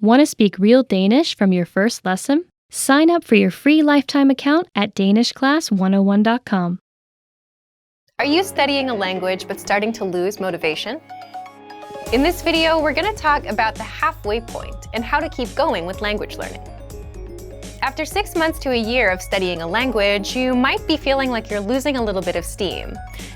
Want to speak real Danish from your first lesson? Sign up for your free lifetime account at danishclass101.com. Are you studying a language but starting to lose motivation? In this video, we're going to talk about the halfway point and how to keep going with language learning. After 6 months to a year of studying a language, you might be feeling like you're losing a little bit of steam.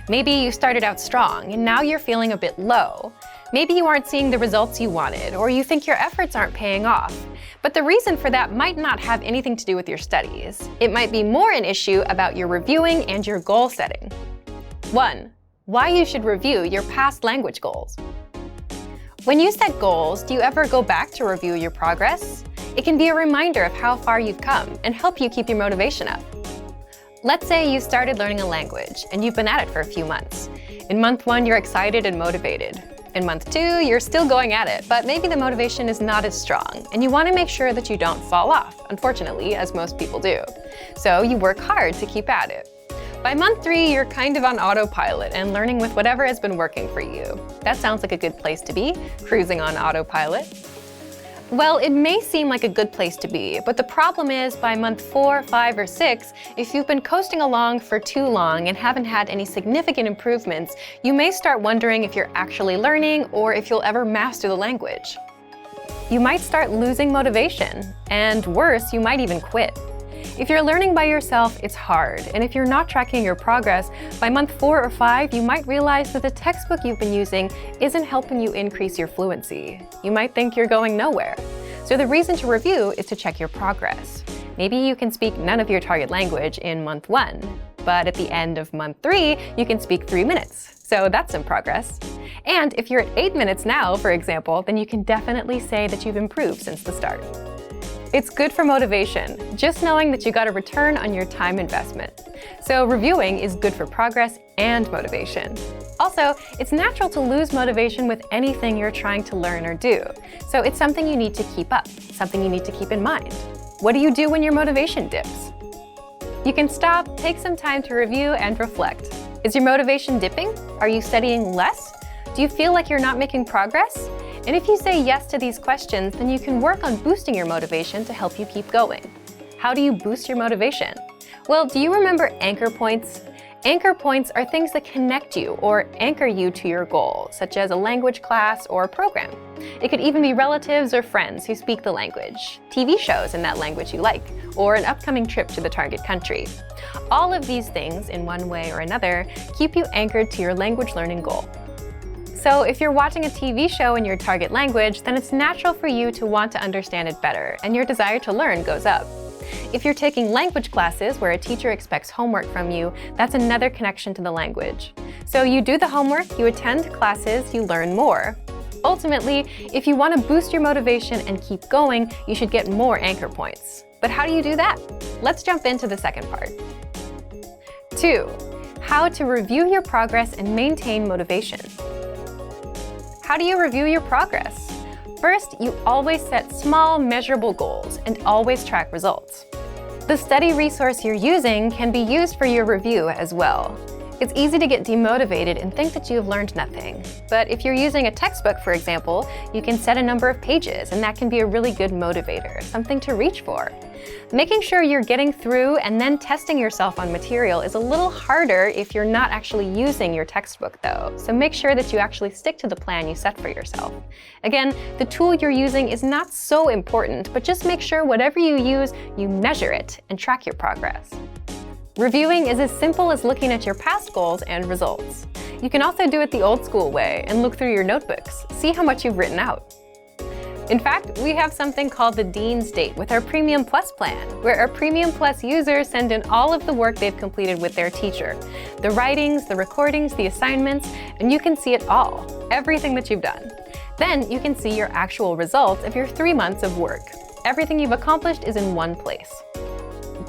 Maybe you started out strong and now you're feeling a bit low. Maybe you aren't seeing the results you wanted, or you think your efforts aren't paying off. But the reason for that might not have anything to do with your studies. It might be more an issue about your reviewing and your goal setting. 1. Why you should review your past language goals. When you set goals, do you ever go back to review your progress? It can be a reminder of how far you've come and help you keep your motivation up. Let's say you started learning a language and you've been at it for a few months. In month 1, you're excited and motivated. In month 2, you're still going at it, but maybe the motivation is not as strong, and you want to make sure that you don't fall off, unfortunately, as most people do. So you work hard to keep at it. By month 3, you're kind of on autopilot and learning with whatever has been working for you. That sounds like a good place to be, cruising on autopilot. Well, it may seem like a good place to be, but the problem is by month 4, 5, or 6, if you've been coasting along for too long and haven't had any significant improvements, you may start wondering if you're actually learning or if you'll ever master the language. You might start losing motivation, and worse, you might even quit. If you're learning by yourself, it's hard, and if you're not tracking your progress, by month 4 or 5, you might realize that the textbook you've been using isn't helping you increase your fluency. You might think you're going nowhere. So the reason to review is to check your progress. Maybe you can speak none of your target language in month 1, but at the end of month 3, you can speak 3 minutes. So that's some progress. And if you're at 8 minutes now, for example, then you can definitely say that you've improved since the start. It's good for motivation, just knowing that you got a return on your time investment. So reviewing is good for progress and motivation. Also, it's natural to lose motivation with anything you're trying to learn or do. So it's something you need to keep up, something you need to keep in mind. What do you do when your motivation dips? You can stop, take some time to review and reflect. Is your motivation dipping? Are you studying less? Do you feel like you're not making progress? And if you say yes to these questions, then you can work on boosting your motivation to help you keep going. How do you boost your motivation? Well, do you remember anchor points? Anchor points are things that connect you or anchor you to your goal, such as a language class or a program. It could even be relatives or friends who speak the language, TV shows in that language you like, or an upcoming trip to the target country. All of these things, in one way or another, keep you anchored to your language learning goal. So if you're watching a TV show in your target language, then it's natural for you to want to understand it better, and your desire to learn goes up. If you're taking language classes where a teacher expects homework from you, that's another connection to the language. So you do the homework, you attend classes, you learn more. Ultimately, if you want to boost your motivation and keep going, you should get more anchor points. But how do you do that? Let's jump into the second part. 2. How to review your progress and maintain motivation. How do you review your progress? First, you always set small, measurable goals and always track results. The study resource you're using can be used for your review as well. It's easy to get demotivated and think that you have learned nothing. But if you're using a textbook, for example, you can set a number of pages, and that can be a really good motivator, something to reach for. Making sure you're getting through and then testing yourself on material is a little harder if you're not actually using your textbook, though. So make sure that you actually stick to the plan you set for yourself. Again, the tool you're using is not so important, but just make sure whatever you use, you measure it and track your progress. Reviewing is as simple as looking at your past goals and results. You can also do it the old school way and look through your notebooks, see how much you've written out. In fact, we have something called the Dean's Date with our Premium Plus plan, where our Premium Plus users send in all of the work they've completed with their teacher. The writings, the recordings, the assignments, and you can see it all, everything that you've done. Then you can see your actual results of your 3 months of work. Everything you've accomplished is in one place.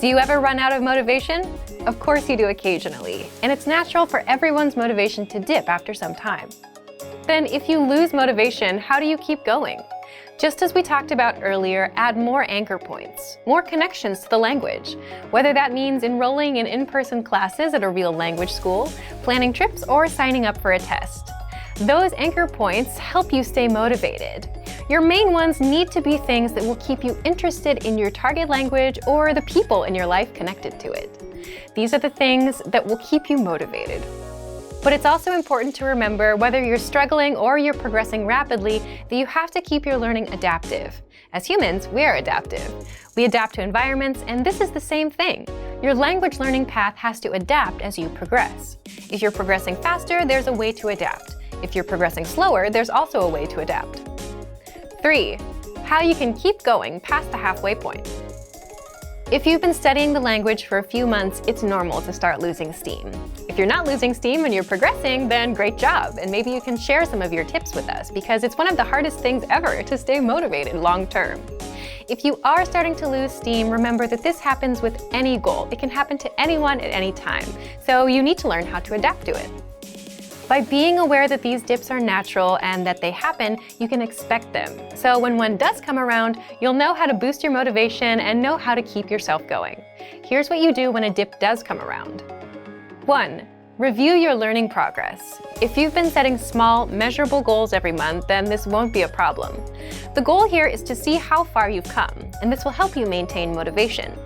Do you ever run out of motivation? Of course you do occasionally, and it's natural for everyone's motivation to dip after some time. Then if you lose motivation, how do you keep going? Just as we talked about earlier, add more anchor points, more connections to the language, whether that means enrolling in in-person classes at a real language school, planning trips, or signing up for a test. Those anchor points help you stay motivated. Your main ones need to be things that will keep you interested in your target language or the people in your life connected to it. These are the things that will keep you motivated. But it's also important to remember, whether you're struggling or you're progressing rapidly, that you have to keep your learning adaptive. As humans, we are adaptive. We adapt to environments, and this is the same thing. Your language learning path has to adapt as you progress. If you're progressing faster, there's a way to adapt. If you're progressing slower, there's also a way to adapt. 3. How you can keep going past the halfway point. If you've been studying the language for a few months, it's normal to start losing steam. If you're not losing steam and you're progressing, then great job, and maybe you can share some of your tips with us, because it's one of the hardest things ever to stay motivated long term. If you are starting to lose steam, remember that this happens with any goal. It can happen to anyone at any time, so you need to learn how to adapt to it. By being aware that these dips are natural and that they happen, you can expect them. So when one does come around, you'll know how to boost your motivation and know how to keep yourself going. Here's what you do when a dip does come around. 1. Review your learning progress. If you've been setting small, measurable goals every month, then this won't be a problem. The goal here is to see how far you've come, and this will help you maintain motivation.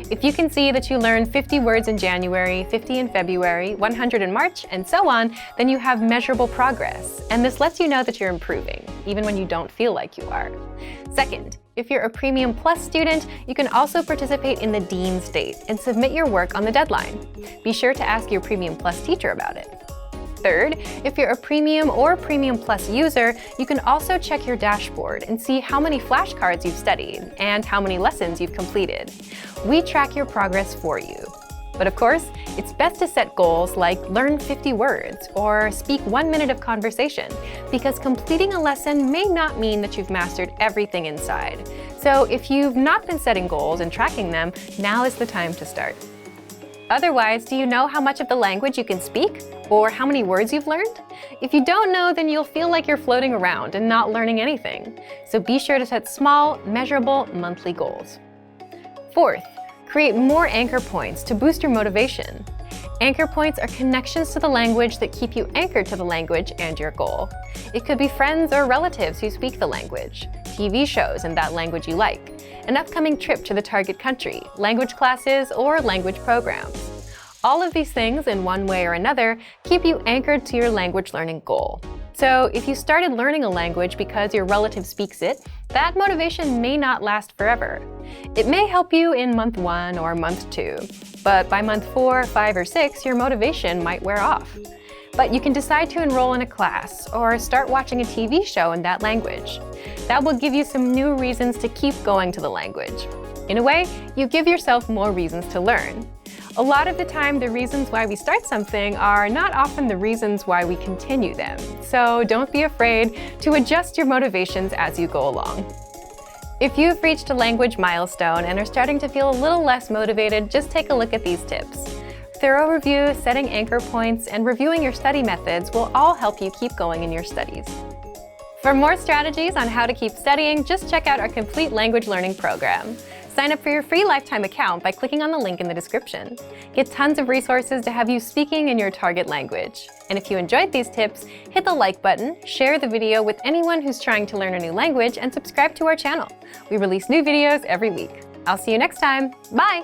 If you can see that you learned 50 words in January, 50 in February, 100 in March, and so on, then you have measurable progress, and this lets you know that you're improving, even when you don't feel like you are. Second, if you're a Premium Plus student, you can also participate in the Dean State and submit your work on the deadline. Be sure to ask your Premium Plus teacher about it. Third, if you're a Premium or Premium Plus user, you can also check your dashboard and see how many flashcards you've studied and how many lessons you've completed. We track your progress for you. But of course, it's best to set goals like learn 50 words or speak 1 minute of conversation, because completing a lesson may not mean that you've mastered everything inside. So if you've not been setting goals and tracking them, now is the time to start. Otherwise, do you know how much of the language you can speak? Or how many words you've learned? If you don't know, then you'll feel like you're floating around and not learning anything. So be sure to set small, measurable, monthly goals. Fourth, create more anchor points to boost your motivation. Anchor points are connections to the language that keep you anchored to the language and your goal. It could be friends or relatives who speak the language, TV shows in that language you like, an upcoming trip to the target country, language classes, or language programs. All of these things, in one way or another, keep you anchored to your language learning goal. So if you started learning a language because your relative speaks it, that motivation may not last forever. It may help you in month 1 or month 2, but by month 4, 5, or 6, your motivation might wear off. But you can decide to enroll in a class or start watching a TV show in that language. That will give you some new reasons to keep going to the language. In a way, you give yourself more reasons to learn. A lot of the time, the reasons why we start something are not often the reasons why we continue them. So don't be afraid to adjust your motivations as you go along. If you've reached a language milestone and are starting to feel a little less motivated, just take a look at these tips. Thorough review, setting anchor points, and reviewing your study methods will all help you keep going in your studies. For more strategies on how to keep studying, just check out our complete language learning program. Sign up for your free lifetime account by clicking on the link in the description. Get tons of resources to have you speaking in your target language. And if you enjoyed these tips, hit the like button, share the video with anyone who's trying to learn a new language, and subscribe to our channel. We release new videos every week. I'll see you next time. Bye!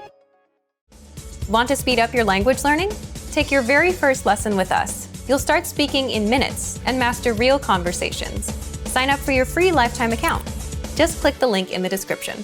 Want to speed up your language learning? Take your very first lesson with us. You'll start speaking in minutes and master real conversations. Sign up for your free lifetime account. Just click the link in the description.